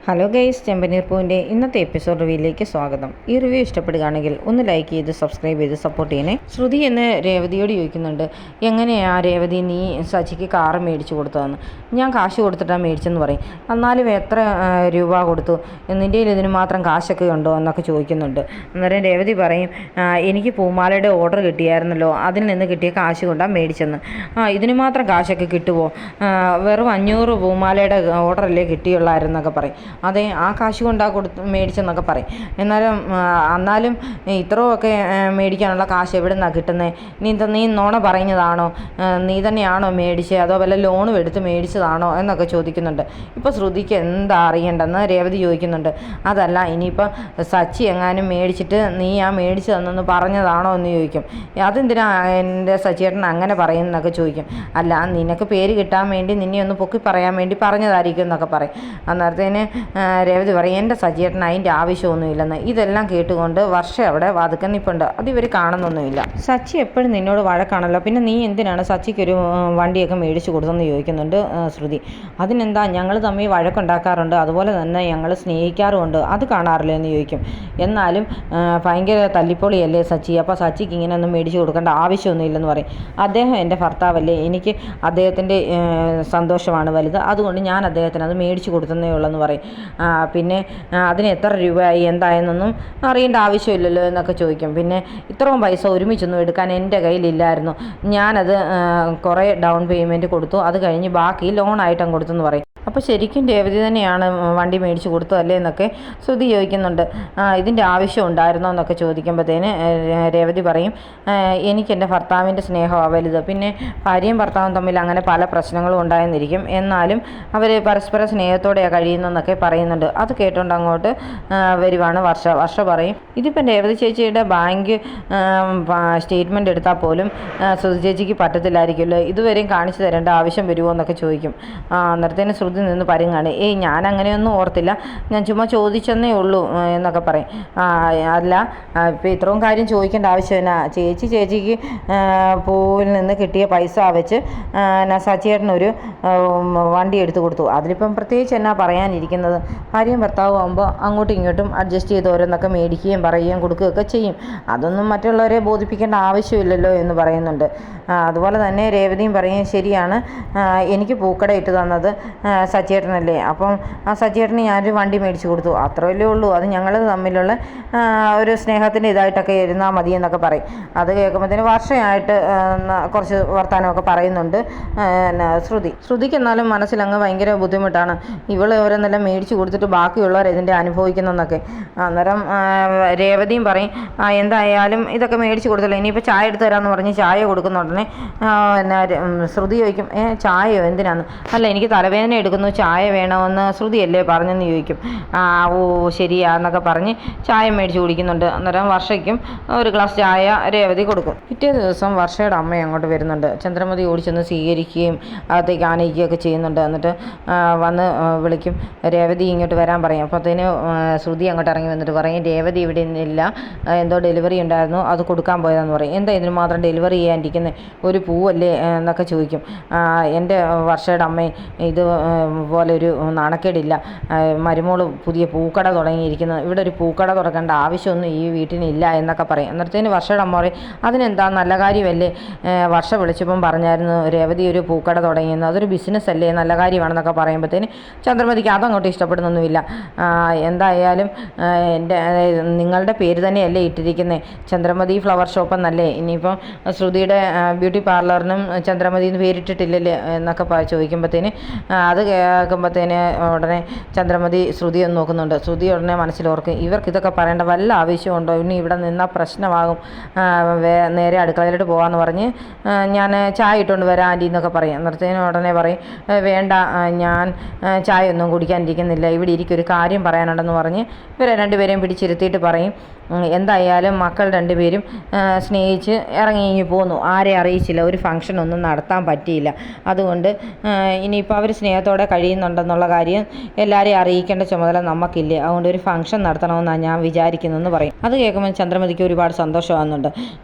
Hello guys, ചെമ്പനീർ പൂവിൻ്റെ ഇന്നത്തെ episode റിവ്യൂയിലേക്ക് സ്വാഗതം. ഈ റിവ്യൂ ഇഷ്ടപ്പെടുകയാണെങ്കിൽ ഒന്ന് ലൈക്ക് ചെയ്ത് സബ്സ്ക്രൈബ് ചെയ്ത് സപ്പോർട്ട് ചെയ്യണേ. ശ്രുതി എന്ന് രേവതിയോട് ചോദിക്കുന്നുണ്ട്, എങ്ങനെയാ രേവതി നീ സച്ചിക്ക് കാറ് മേടിച്ചു കൊടുത്തതെന്ന്. ഞാൻ കാശ് കൊടുത്തിട്ടാണ് മേടിച്ചെന്ന് പറയും. എന്നാലും എത്ര രൂപ കൊടുത്തു, നിൻ്റെ ഇതിന് മാത്രം കാശൊക്കെ ഉണ്ടോ എന്നൊക്കെ ചോദിക്കുന്നുണ്ട്. അന്നേരം രേവതി പറയും, എനിക്ക് പൂമാലയുടെ ഓർഡർ കിട്ടിയായിരുന്നല്ലോ, അതിൽ നിന്ന് കിട്ടിയ കാശ് കൊണ്ടാണ് മേടിച്ചെന്ന്. ഇതിന് മാത്രം കാശൊക്കെ കിട്ടുമോ, വെറും 500 പൂമാലയുടെ ഓർഡറല്ലേ കിട്ടിയുള്ളായിരുന്നൊക്കെ പറയും. അതെ, ആ കാശ് കൊണ്ടാണ് മേടിച്ചെന്നൊക്കെ പറയും. എന്നാലും ഇത്രയൊക്കെ മേടിക്കാനുള്ള കാശ് എവിടെ നിന്നാണ് കിട്ടുന്നത്? നീ നോണ പറയുന്നതാണോ? നീ തന്നെയാണോ മേടിച്ചത്, അതോ വല്ല ലോണും എടുത്ത് മേടിച്ചതാണോ എന്നൊക്കെ ചോദിക്കുന്നുണ്ട്. ഇപ്പോൾ ശ്രുതിക്ക് എന്താ അറിയേണ്ടെന്ന് രേവതി ചോദിക്കുന്നുണ്ട്. അതല്ല, ഇനിയിപ്പോൾ സച്ചി എങ്ങാനും മേടിച്ചിട്ട് നീ മേടിച്ചു തന്നെന്ന് പറഞ്ഞതാണോ എന്ന് ചോദിക്കും. അതെന്തിനാ എൻ്റെ സച്ചിയേട്ടൻ അങ്ങനെ പറയുന്നതൊക്കെ ചോദിക്കും. അല്ല, നിനക്ക് പേര് കിട്ടാൻ വേണ്ടി നിന്നെ ഒന്ന് പൊക്കി പറയാൻ വേണ്ടി പറഞ്ഞതായിരിക്കും എന്നൊക്കെ പറയും. അന്നേരത്തേന് രേവതി പറയും, എൻ്റെ സച്ചിയേട്ടൻ അതിൻ്റെ ആവശ്യമൊന്നുമില്ലെന്ന്. ഇതെല്ലാം കേട്ടുകൊണ്ട് വർഷ അവിടെ വാതുക്കൽ നിൽപ്പുണ്ട്. അത് ഇവർ കാണുന്നൊന്നുമില്ല. സച്ചി എപ്പോഴും നിന്നോട് വഴക്കാണല്ലോ, പിന്നെ നീ എന്തിനാണ് സച്ചിക്കൊരു വണ്ടിയൊക്കെ മേടിച്ചു കൊടുത്തെന്ന് ചോദിക്കുന്നുണ്ട് ശ്രുതി. അതിനെന്താ, ഞങ്ങൾ തമ്മിൽ വഴക്കുണ്ടാക്കാറുണ്ട്, അതുപോലെ തന്നെ ഞങ്ങൾ സ്നേഹിക്കാറുമുണ്ട്, അത് കാണാറില്ല എന്ന് ചോദിക്കും. എന്നാലും ഭയങ്കര തല്ലിപ്പൊളിയല്ലേ സച്ചി, അപ്പോൾ സച്ചിക്ക് ഇങ്ങനെ ഒന്നും മേടിച്ചു കൊടുക്കേണ്ട ആവശ്യമൊന്നുമില്ലെന്ന് പറയും. അദ്ദേഹം എൻ്റെ ഭർത്താവല്ലേ, എനിക്ക് അദ്ദേഹത്തിൻ്റെ സന്തോഷമാണ് വലുത്, അതുകൊണ്ട് ഞാൻ അദ്ദേഹത്തിന് അത് മേടിച്ചു കൊടുത്തതേ ഉള്ളെന്ന് പറയും. പിന്നെ അതിന് എത്ര രൂപയായി എന്തായെന്നൊന്നും അറിയേണ്ട ആവശ്യമില്ലല്ലോ എന്നൊക്കെ ചോദിക്കും. പിന്നെ ഇത്രയും പൈസ ഒരുമിച്ചൊന്നും എടുക്കാൻ എൻ്റെ കയ്യിലില്ലായിരുന്നു, ഞാനത് കുറേ ഡൗൺ പേയ്മെൻറ്റ് കൊടുത്തു, അത് കഴിഞ്ഞ് ബാക്കി ലോണായിട്ടും കൊടുത്തെന്ന് പറയും. അപ്പോൾ ശരിക്കും രേവതി തന്നെയാണ് വണ്ടി മേടിച്ച് കൊടുത്തതല്ലേ എന്നൊക്കെ ശ്രുതി ചോദിക്കുന്നുണ്ട്. ഇതിൻ്റെ ആവശ്യം ഉണ്ടായിരുന്നോ എന്നൊക്കെ ചോദിക്കുമ്പോഴത്തേന് രേവതി പറയും, എനിക്ക് എൻ്റെ ഭർത്താവിൻ്റെ സ്നേഹമാണ് വലുത്, പിന്നെ ഭാര്യയും ഭർത്താവും തമ്മിൽ അങ്ങനെ പല പ്രശ്നങ്ങളും ഉണ്ടായെന്നിരിക്കും, എന്നാലും അവർ പരസ്പര സ്നേഹത്തോടെയാണ് കഴിയുന്നതെന്നൊക്കെ പറയുന്നുണ്ട്. അത് കേട്ടുകൊണ്ട് അങ്ങോട്ട് വരുവാണ് വർഷ പറയും, ഇതിപ്പം രേവതി ചേച്ചിയുടെ ബാങ്ക് സ്റ്റേറ്റ്മെൻറ്റ് എടുത്താൽ പോലും ശ്രുതി ചേച്ചിക്ക് പറ്റത്തില്ലായിരിക്കുമല്ലോ, ഇതുവരെയും കാണിച്ചു തരേണ്ട ആവശ്യം വരുമോ എന്നൊക്കെ ചോദിക്കും. അന്നേരത്തേന് ശ്രുതി നിന്ന് പരുങ്ങാണ്, ഞാൻ അങ്ങനെയൊന്നും ഓർത്തില്ല, ഞാൻ ചുമ്മാ ചോദിച്ചെന്നേ ഉള്ളൂ എന്നൊക്കെ പറയും. അല്ല, ഇപ്പോൾ ഇത്രയും കാര്യം ചോദിക്കേണ്ട ആവശ്യമില്ല, ചേച്ചിക്ക് പൂവിൽ നിന്ന് കിട്ടിയ പൈസ വെച്ച് സച്ചിയേട്ടനൊരു വണ്ടി എടുത്തു കൊടുത്തു, അതിലിപ്പം പ്രത്യേകിച്ച് എന്നാ പറയാനിരിക്കുന്നത്? ഭാര്യയും ഭർത്താവും ആകുമ്പോൾ അങ്ങോട്ടും ഇങ്ങോട്ടും അഡ്ജസ്റ്റ് ചെയ്ത് ഓരോന്നൊക്കെ മേടിക്കുകയും പറയുകയും കൊടുക്കുകയൊക്കെ ചെയ്യും, അതൊന്നും മറ്റുള്ളവരെ ബോധിപ്പിക്കേണ്ട ആവശ്യമില്ലല്ലോ എന്ന് പറയുന്നുണ്ട്. അതുപോലെ തന്നെ രേവതിയും പറയും, ശരിയാണ്, എനിക്ക് പൂക്കട ഇട്ട് തന്നത് സച്ചിയേട്ടനല്ലേ, അപ്പം ആ സച്ചിയേട്ടന് ഞാനൊരു വണ്ടി മേടിച്ചു കൊടുത്തു, അത്രയല്ലേ ഉള്ളൂ, അത് ഞങ്ങൾ തമ്മിലുള്ള ഒരു സ്നേഹത്തിൻ്റെ ഇതായിട്ടൊക്കെ ഇരുന്നാൽ മതി എന്നൊക്കെ പറയും. അത് കേൾക്കുമ്പോഴത്തേന് വർഷമായിട്ട് കുറച്ച് വർത്തമാനമൊക്കെ പറയുന്നുണ്ട് ശ്രുതിക്ക്. എന്നാലും മനസ്സിലങ്ങ് ഭയങ്കര ബുദ്ധിമുട്ടാണ്, ഇവൾ ഓരോന്നെല്ലാം മേടിച്ചു കൊടുത്തിട്ട് ബാക്കിയുള്ളവർ ഇതിൻ്റെ അനുഭവിക്കുന്നതെന്നൊക്കെ. അന്നേരം രേവതിയും പറയും, എന്തായാലും ഇതൊക്കെ മേടിച്ചു കൊടുത്തല്ലോ, ഇനിയിപ്പോൾ ചായ എടുത്ത് തരാമെന്ന് പറഞ്ഞ് ചായ കൊടുക്കുന്ന ഉടനെ ശ്രുതി ചോദിക്കും, ചായയോ എന്തിനാന്ന്? അല്ല, എനിക്ക് തലവേദന എടുക്കുന്നു, ചായ വേണമെന്ന് ശ്രുതിയല്ലേ പറഞ്ഞെന്ന് ചോദിക്കും. ഓ ശരിയാന്നൊക്കെ പറഞ്ഞ് ചായ മേടിച്ച് കുടിക്കുന്നുണ്ട്. അന്നേരം വർഷയ്ക്കും ഒരു ഗ്ലാസ് ചായ രേവതി കൊടുക്കും. പിറ്റേ ദിവസം വർഷയുടെ അമ്മ അങ്ങോട്ട് വരുന്നുണ്ട്. ചന്ദ്രമതി ഓടിച്ചൊന്ന് സ്വീകരിക്കുകയും അകത്തേക്ക് ആനയിക്കുകയൊക്കെ ചെയ്യുന്നുണ്ട്. എന്നിട്ട് വന്ന് വിളിക്കും, രേവതി ഇങ്ങോട്ട് വരാൻ പറയും. അപ്പോഴത്തേന് ശ്രുതി അങ്ങോട്ട് ഇറങ്ങി വന്നിട്ട് പറയും, രേവതി ഇവിടെ ഇല്ല, എന്തോ ഡെലിവറി ഉണ്ടായിരുന്നു, അത് കൊടുക്കാൻ പോയതെന്ന് പറയും. എന്താ ഇതിന് മാത്രം ഡെലിവറി ചെയ്യാനിരിക്കുന്നത്, ഒരു പൂവല്ലേ എന്നൊക്കെ ചോദിക്കും. എൻ്റെ വർഷയുടെ അമ്മയെ ഇത് പോലെ ഒരു നാണക്കേടില്ല, മരുമോള് പുതിയ പൂക്കട തുടങ്ങിയിരിക്കുന്നത്, ഇവിടെ ഒരു പൂക്കട തുറക്കേണ്ട ആവശ്യമൊന്നും ഈ വീട്ടിനില്ല എന്നൊക്കെ പറയും. അന്നേരത്തേന് വർഷയുടെ അമ്മ പറയും, അതിനെന്താ, നല്ല കാര്യമല്ലേ, വർഷ വിളിച്ചപ്പം പറഞ്ഞായിരുന്നു രേവതി ഒരു പൂക്കട തുടങ്ങിയെന്ന്, അതൊരു ബിസിനസ് അല്ലേ, നല്ല കാര്യമാണെന്നൊക്കെ പറയുമ്പോഴത്തേന് ചന്ദ്രമതിക്ക് അതങ്ങോട്ട് ഇഷ്ടപ്പെടുന്നൊന്നുമില്ല. എന്തായാലും നിങ്ങളുടെ പേര് തന്നെയല്ലേ ഇട്ടിരിക്കുന്നത്, ചന്ദ്രമതി ഫ്ലവർ ഷോപ്പ് എന്നല്ലേ, ഇനിയിപ്പം ശ്രുതിയുടെ ബ്യൂട്ടി പാർലറിനും ചന്ദ്രമതി എന്ന് പേരിട്ടിട്ടില്ലല്ലേ എന്നൊക്കെ ചോദിക്കുമ്പോഴത്തേന് അത് കേൾക്കുമ്പോഴത്തേന് ഉടനെ ചന്ദ്രമതി ശ്രുതി ഒന്ന് നോക്കുന്നുണ്ട്. ശ്രുതി ഉടനെ മനസ്സിലോർക്കും, ഇവർക്ക് ഇതൊക്കെ പറയേണ്ട വല്ല ആവശ്യമുണ്ടോ, ഇനി ഇവിടെ നിന്നാൽ പ്രശ്നമാകും, നേരെ അടുക്കളയിലോട്ട് പോകാമെന്ന് പറഞ്ഞ് ഞാൻ ചായ ഇട്ടുകൊണ്ട് വരാം ആൻറ്റി എന്നൊക്കെ പറയും. അന്നേരത്തേനും ഉടനെ പറയും, വേണ്ട, ഞാൻ ചായ ഒന്നും കുടിക്കാനിരിക്കുന്നില്ല, ഇവിടെ ഇരിക്കും, ഒരു കാര്യം പറയാനുണ്ടെന്ന് പറഞ്ഞ് ഇവരെ രണ്ടുപേരെയും പിടിച്ചിരുത്തിയിട്ട് പറയും, എന്തായാലും മക്കൾ രണ്ടുപേരും സ്നേഹിച്ച് ഇറങ്ങി പോന്നു. ആരെ അറിയിച്ചില്ല, ഒരു ഫംഗ്ഷനൊന്നും നടത്താൻ പറ്റിയില്ല. അതുകൊണ്ട് ഇനിയിപ്പോൾ അവർ സ്നേഹത്തോടെ കഴിയുന്നുണ്ടെന്നുള്ള കാര്യം എല്ലാവരെയും അറിയിക്കേണ്ട ചുമതല നമുക്കില്ലേ, അതുകൊണ്ട് ഒരു ഫംഗ്ഷൻ നടത്തണമെന്നാണ് ഞാൻ വിചാരിക്കുന്നതെന്ന് പറയും. അത് കേൾക്കുമ്പോൾ ചന്ദ്രമതിക്ക് ഒരുപാട് സന്തോഷമാകുന്നുണ്ട്.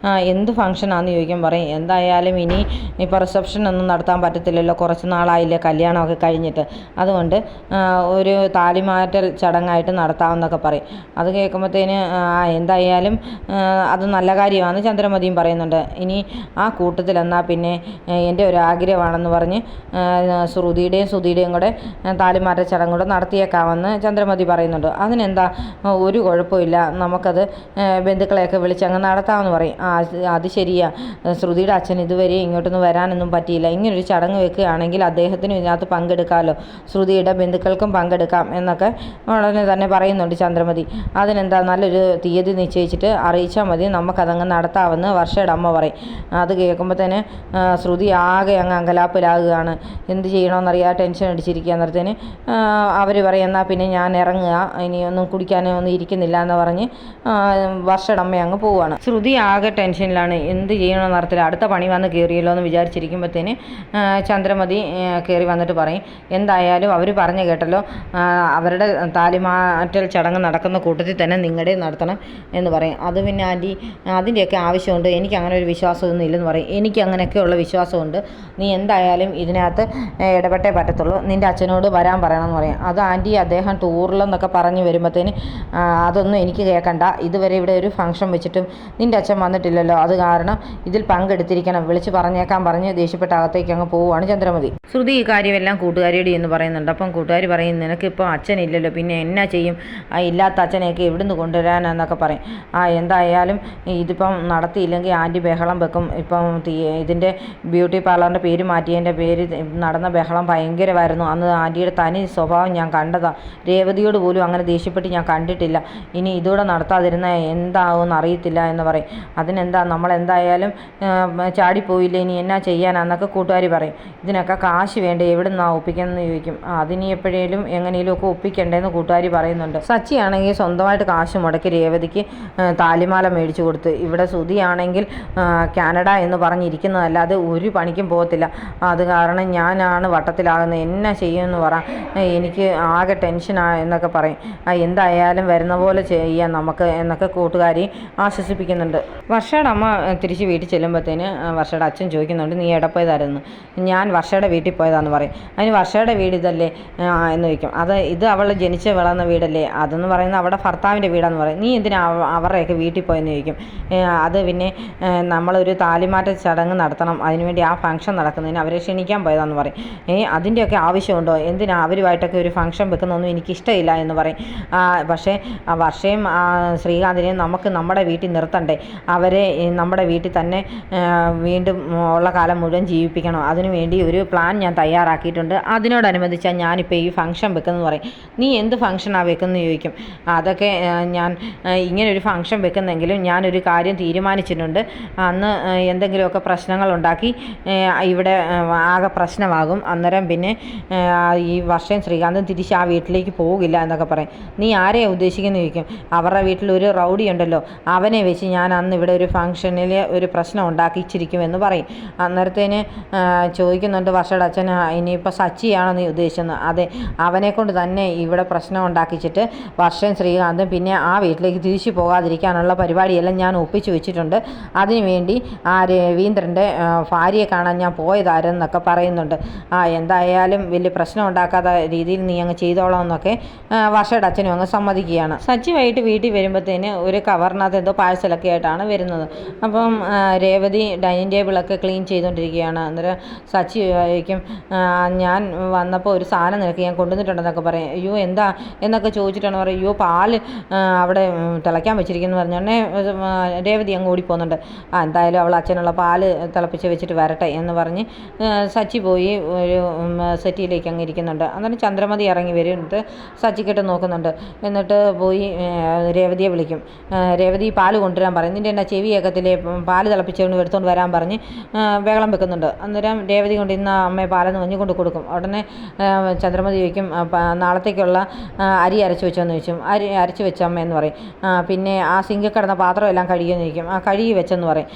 എന്ത് ഫംഗ്ഷനാണെന്ന് ചോദിക്കുമ്പോൾ പറയും, എന്തായാലും ഇനി ഇപ്പോൾ റിസപ്ഷനൊന്നും നടത്താൻ പറ്റത്തില്ലല്ലോ, കുറച്ച് നാളായില്ലേ കല്യാണമൊക്കെ കഴിഞ്ഞിട്ട്, അതുകൊണ്ട് ഒരു താലിമാറ്റൽ ചടങ്ങായിട്ട് നടത്താമെന്നൊക്കെ പറയും. അത് കേൾക്കുമ്പോഴത്തേന് എന്തായാലും അത് നല്ല കാര്യമാണെന്ന് ചന്ദ്രമതിയും പറയുന്നുണ്ട്. ഇനി ആ കൂട്ടത്തിൽ എന്നാൽ പിന്നെ എൻ്റെ ഒരു ആഗ്രഹമാണെന്ന് പറഞ്ഞ് ശ്രുതിയുടെയും സുധിയുടെയും കൂടെ താലിമാറ്റ ചടങ്ങ് കൂടെ നടത്തിയേക്കാമെന്ന് ചന്ദ്രമതി പറയുന്നുണ്ട്. അതിനെന്താ, ഒരു കുഴപ്പമില്ല, നമുക്കത് ബന്ധുക്കളെയൊക്കെ വിളിച്ചങ്ങ് നടത്താമെന്ന് പറയും. അത് ശരിയാ, ശ്രുതിയുടെ അച്ഛൻ ഇതുവരെ ഇങ്ങോട്ടൊന്നും വരാനൊന്നും പറ്റിയില്ല, ഇങ്ങനൊരു ചടങ്ങ് വെക്കുകയാണെങ്കിൽ അദ്ദേഹത്തിനും ഇതിനകത്ത് പങ്കെടുക്കാമല്ലോ, ശ്രുതിയുടെ ബന്ധുക്കൾക്കും പങ്കെടുക്കാം എന്നൊക്കെ ഉടനെ തന്നെ പറയുന്നുണ്ട് ചന്ദ്രമതി. അതിനെന്താ, നല്ലൊരു തീയതി നിശ്ചയിച്ചിട്ട് അറിയിച്ചാൽ മതി, നമുക്കതങ്ങ് നടത്താമെന്ന് വർഷയുടെ അമ്മ പറയും. അത് കേൾക്കുമ്പോൾ തന്നെ ശ്രുതി ആകെ അങ്ങ് അങ്കലാപ്പിലാകുകയാണ്. എന്ത് ചെയ്യണമെന്നറിയാതെ ടെൻഷൻ അടിച്ചിരിക്കുക. അന്നേരത്തേന് അവർ പറയും, എന്നാൽ പിന്നെ ഞാൻ ഇറങ്ങുക, ഇനിയൊന്നും കുടിക്കാനോ ഒന്നും ഇരിക്കുന്നില്ല എന്ന് പറഞ്ഞ് വർഷയുടെ അമ്മ അങ്ങ് പോവുകയാണ്. ശ്രുതി ആകെ ടെൻഷനിലാണ്, എന്ത് ചെയ്യണമെന്ന് അറിയത്തില്ല, അടുത്ത പണി വന്ന് കയറിയല്ലോ എന്ന് വിചാരിച്ചിരിക്കുമ്പോഴത്തേന് ചന്ദ്രമതി കയറി വന്നിട്ട് പറയും, എന്തായാലും അവർ പറഞ്ഞു കേട്ടല്ലോ, അവരുടെ താലിമാറ്റൽ ചടങ്ങ് നടക്കുന്ന കൂട്ടത്തിൽ തന്നെ നിങ്ങളുടെ നടത്തണം എന്ന് പറയും. അത് പിന്നെ ആൻറ്റി അതിൻ്റെയൊക്കെ ആവശ്യമുണ്ട്, എനിക്ക് അങ്ങനെ ഒരു വിശ്വാസമൊന്നും ഇല്ലെന്ന് പറയും. എനിക്ക് അങ്ങനെയൊക്കെയുള്ള വിശ്വാസമുണ്ട്, നീ എന്തായാലും ഇതിനകത്ത് ഇടപെട്ടേ പറ്റത്തുള്ളൂ, നിൻ്റെ അച്ഛനോട് വരാൻ പറയണമെന്ന് പറയും. അത് ആൻറ്റി അദ്ദേഹം ടൂറിലെന്നൊക്കെ പറഞ്ഞ് വരുമ്പോഴത്തേന് അതൊന്നും എനിക്ക് കേൾക്കണ്ട, ഇതുവരെ ഇവിടെ ഒരു ഫംഗ്ഷൻ വെച്ചിട്ടും നിൻ്റെ അച്ഛൻ വന്നിട്ടില്ലല്ലോ, അത് കാരണം ഇതിൽ പങ്കെടുത്തിരിക്കണം, വിളിച്ച് പറഞ്ഞേക്കാൻ പറഞ്ഞ് ദേഷ്യപ്പെട്ട അകത്തേക്ക് അങ്ങ് പോവുകയാണ് ചന്ദ്രമതി. ശ്രുതി ഈ കാര്യമെല്ലാം കൂട്ടുകാരിയോട് എന്ന് പറയുന്നുണ്ട്. അപ്പം കൂട്ടുകാർ പറയും, നിനക്കിപ്പോൾ അച്ഛനില്ലല്ലോ, പിന്നെ എന്നാ ചെയ്യും, ഇല്ലാത്ത അച്ഛനെയൊക്കെ എവിടുന്ന് കൊണ്ടുവരാനെന്നൊക്കെ പറയും. എന്തായാലും ഇതിപ്പം നടത്തിയില്ലെങ്കിൽ ആൻറ്റി ബഹളം വെക്കും. ഇപ്പം ഇതിൻ്റെ ബ്യൂട്ടി പാർലറിൻ്റെ പേര് മാറ്റിയതിൻ്റെ പേര് നടന്ന ബഹളം ഭയങ്കരമായിരുന്നു. അന്ന് ആൻറ്റിയുടെ തനി സ്വഭാവം ഞാൻ കണ്ടതാണ്, രേവതിയോട് പോലും അങ്ങനെ ദേഷ്യപ്പെട്ട് ഞാൻ കണ്ടിട്ടില്ല, ഇനി ഇതൂടെ നടത്താതിരുന്ന എന്താവുമെന്ന് അറിയത്തില്ല എന്ന് പറയും. അതിനെന്താ, നമ്മളെന്തായാലും ചാടിപ്പോയില്ലേ, ഇനി എന്നാ ചെയ്യാനാന്നൊക്കെ കൂട്ടുകാർ പറയും. ഇതിനൊക്കെ കാശ് വേണ്ടേ, എവിടെ നിന്നാണ് ഒപ്പിക്കുന്നതെന്ന് ചോദിക്കും. അതിനി എപ്പോഴേലും എങ്ങനെയും ഒക്കെ ഒപ്പിക്കണ്ടേന്ന് കൂട്ടുകാർ പറയുന്നുണ്ട്. സച്ചിയാണെങ്കിൽ സ്വന്തമായിട്ട് കാശ് മുടക്കി രേവതിക്ക് താലിമാല മേടിച്ചു കൊടുത്ത്, ഇവിടെ സുധിയാണെങ്കിൽ കാനഡ എന്ന് പറഞ്ഞിരിക്കുന്നതല്ലാതെ ഒരു പണിക്കും പോകത്തില്ല. അത് കാരണം ഞാനാണ് വട്ടത്തിലാകുന്നത്, എന്നാ ചെയ്യുമെന്ന് പറ, എനിക്ക് ആകെ ടെൻഷനാണ് എന്നൊക്കെ പറയും. എന്തായാലും വരുന്ന പോലെ ചെയ്യാം നമുക്ക് എന്നൊക്കെ കൂട്ടുകാരി ആശ്വസിപ്പിക്കുന്നുണ്ട്. വർഷയുടെ അമ്മ തിരിച്ച് വീട്ടിൽ ചെല്ലുമ്പോഴത്തേന് വർഷയുടെ അച്ഛൻ ചോദിക്കുന്നുണ്ട്, നീ എവിടെ പോയതായിരുന്നു? ഞാൻ വർഷയുടെ വീട്ടിൽ പോയതാണെന്ന് പറയും. അതിന് വർഷയുടെ വീട് ഇതല്ലേ എന്ന് ചോദിക്കും. ഇത് അവൾ ജനിച്ച് വളർന്ന വീടല്ലേ, അതെന്ന് പറയുന്നത് അവിടെ ഭർത്താവിൻ്റെ വീടാന്ന് പറയും. നീ എന്തിനാ അവരുടെയൊക്കെ വീട്ടിൽ പോയെന്ന് ചോദിക്കും. അത് പിന്നെ നമ്മളൊരു താലിമാറ്റ ചടങ്ങ് നടത്തണം, അതിനുവേണ്ടി ആ ഫംഗ്ഷൻ നടക്കുന്നതിന് അവരെ ക്ഷണിക്കാൻ പോയതാണെന്ന് പറയും. അതിൻ്റെയൊക്കെ ആവശ്യമുണ്ടോ, എന്തിനാ അവരുമായിട്ടൊക്കെ ഒരു ഫംഗ്ഷൻ വെക്കുന്നൊന്നും എനിക്കിഷ്ടമില്ല എന്ന് പറയും. പക്ഷേ വർഷയും ശ്രീകാന്തിനെയും നമുക്ക് നമ്മുടെ വീട്ടിൽ നിർത്തണ്ടേ, അവരെ നമ്മുടെ വീട്ടിൽ തന്നെ വീണ്ടും ഉള്ള കാലം മുഴുവൻ ജീവിപ്പിക്കണം, അതിനുവേണ്ടി ഒരു പ്ലാൻ ഞാൻ തയ്യാറാക്കിയിട്ടുണ്ട്, അതിനോടനുബന്ധിച്ചാണ് ഞാനിപ്പോൾ ഈ ഫംഗ്ഷൻ വെക്കുന്നതെന്ന് പറയും. നീ എന്ത് ഫംഗ്ഷനാണ് വെക്കുന്നതെന്ന് ചോദിക്കും. അതൊക്കെ ഞാൻ ഇങ്ങനൊരു ഫംഗ്ഷൻ വെക്കുന്നെങ്കിലും ഞാനൊരു കാര്യം തീരുമാനിച്ചിട്ടുണ്ട്, അന്ന് എന്തെങ്കിലുമൊക്കെ പ്രശ്നങ്ങളുണ്ടാക്കി ഇവിടെ ആകെ പ്രശ്നമാകും, അന്നേരം പിന്നെ ഈ വർഷം ശ്രീകാന്തും തിരിച്ച് ആ വീട്ടിലേക്ക് പോകില്ല എന്നൊക്കെ പറയും. നീ ആരെയാണ് ഉദ്ദേശിക്കുന്നത് ചോദിക്കും. അവരുടെ വീട്ടിലൊരു റൗഡി ഉണ്ടല്ലോ, അവനെ വെച്ച് ഞാൻ അന്ന് ഇവിടെ ഒരു ഫംഗ്ഷനിൽ ഒരു പ്രശ്നം ഉണ്ടാക്കിച്ചിരിക്കുമെന്ന് പറയും. അന്നേരത്തേന് ചോദിക്കുന്നുണ്ട് വർഷയുടെ അച്ഛൻ, ഇനിയിപ്പോൾ സച്ചിയാണോ നീ ഉദ്ദേശിക്കുന്നത്? അതെ, അവനെ കൊണ്ട് തന്നെ ഇവിടെ പ്രശ്നം ഉണ്ടാക്കിച്ചിട്ട് വർഷം ശ്രീകാന്തും പിന്നെ ആ വീട്ടിലേക്ക് തിരിച്ചു പോകാതിരിക്കാനുള്ള പരിപാടിയെല്ലാം ഞാൻ ഒപ്പിച്ചു വെച്ചിട്ടുണ്ട്, അതിനുവേണ്ടി ആ രവീന്ദ്രൻ്റെ ഭാര്യയെ കാണാൻ ഞാൻ പോയതാരെന്നൊക്കെ പറയുന്നുണ്ട്. എന്തായാലും വലിയ പ്രശ്നം ഉണ്ടാക്കാത്ത രീതിയിൽ നീ അങ്ങ് ചെയ്തോളാം എന്നൊക്കെ വർഷയുടെ അച്ഛനും അങ്ങ് സമ്മതിക്കുകയാണ്. സച്ചി വൈകിട്ട് വീട്ടിൽ വരുമ്പോഴത്തേന് ഒരു കവറിനകത്ത് എന്തോ പാഴ്സലൊക്കെ ആയിട്ടാണ് വരുന്നത്. അപ്പം രേവതി ഡൈനിങ് ടേബിളൊക്കെ ക്ലീൻ ചെയ്തുകൊണ്ടിരിക്കുകയാണ്. അന്നേരം സച്ചി ചോദിക്കും, ഞാൻ വന്നപ്പോൾ ഒരു സാധനം നിനക്ക് ഞാൻ കൊണ്ടുവന്നിട്ടുണ്ടെന്നൊക്കെ പറയും. അയ്യോ എന്താ എന്നൊക്കെ ചോദിച്ചിട്ടാണ് പറയും. അയ്യോ പാല് അവിടെ തിളയ്ക്കാൻ വെച്ചിരിക്കുന്നു പറഞ്ഞോടനെ രേവതി അങ്ങ് ഓടിപ്പോകുന്നുണ്ട്. എന്തായാലും അവൾ അച്ഛനുള്ള പാല് തിളപ്പിച്ച് വെച്ചിട്ട് വരട്ടെ എന്ന് പറഞ്ഞ് സച്ചി പോയി ഒരു സെറ്റിയിലേക്ക് അങ്ങ് ഇരിക്കുന്നുണ്ട്. അന്നേരം ചന്ദ്രമതി ഇറങ്ങി വരുന്നിട്ട് സച്ചിക്കിട്ട് നോക്കുന്നുണ്ട്. എന്നിട്ട് പോയി രേവതിയെ വിളിക്കും. രേവതി പാല് കൊണ്ടുവരാൻ പറയും. നിൻ്റെ എന്നാ ചെവി ഏക്കത്തിലെ, പാല് തിളപ്പിച്ചുകൊണ്ട് എടുത്തുകൊണ്ട് വരാൻ പറഞ്ഞ് ബഹളം വെക്കുന്നുണ്ട്. അന്നേരം രേവതി കൊണ്ട് ഇന്ന് അമ്മയെ പാലെന്ന് മഞ്ഞ് കൊണ്ട് കൊടുക്കും. ഉടനെ ചന്ദ്രമതി ചോദിക്കും, നാളത്തേക്കുള്ള അരി അരച്ച് വെച്ചോന്ന് ചോദിച്ചും. അരി അരച്ച് വെച്ച അമ്മയെന്ന് പറയും. പിന്നെ ആ സിങ്കിൽ കിടന്ന പാത്രം എല്ലാം കഴുകിയെന്നിരിക്കും, കഴുകി വെച്ചെന്ന് പറയും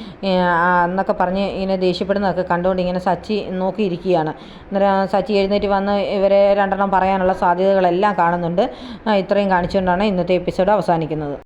എന്നൊക്കെ പറഞ്ഞ് ഇങ്ങനെ ദേഷ്യപ്പെടുന്നതൊക്കെ കണ്ടുകൊണ്ട് ഇങ്ങനെ സച്ചി നോക്കിയിരിക്കുകയാണ്. അന്നേരം സച്ചി എഴുന്നേറ്റ് വന്ന് ഇവരെ രണ്ടെണ്ണം പറയാനുള്ള സാധ്യതകളെല്ലാം കാണുന്നുണ്ട്. ഇത്രയും കാണിച്ചുകൊണ്ടാണ് ഇന്നത്തെ എപ്പിസോഡ് അവസാനിക്കുന്നത്.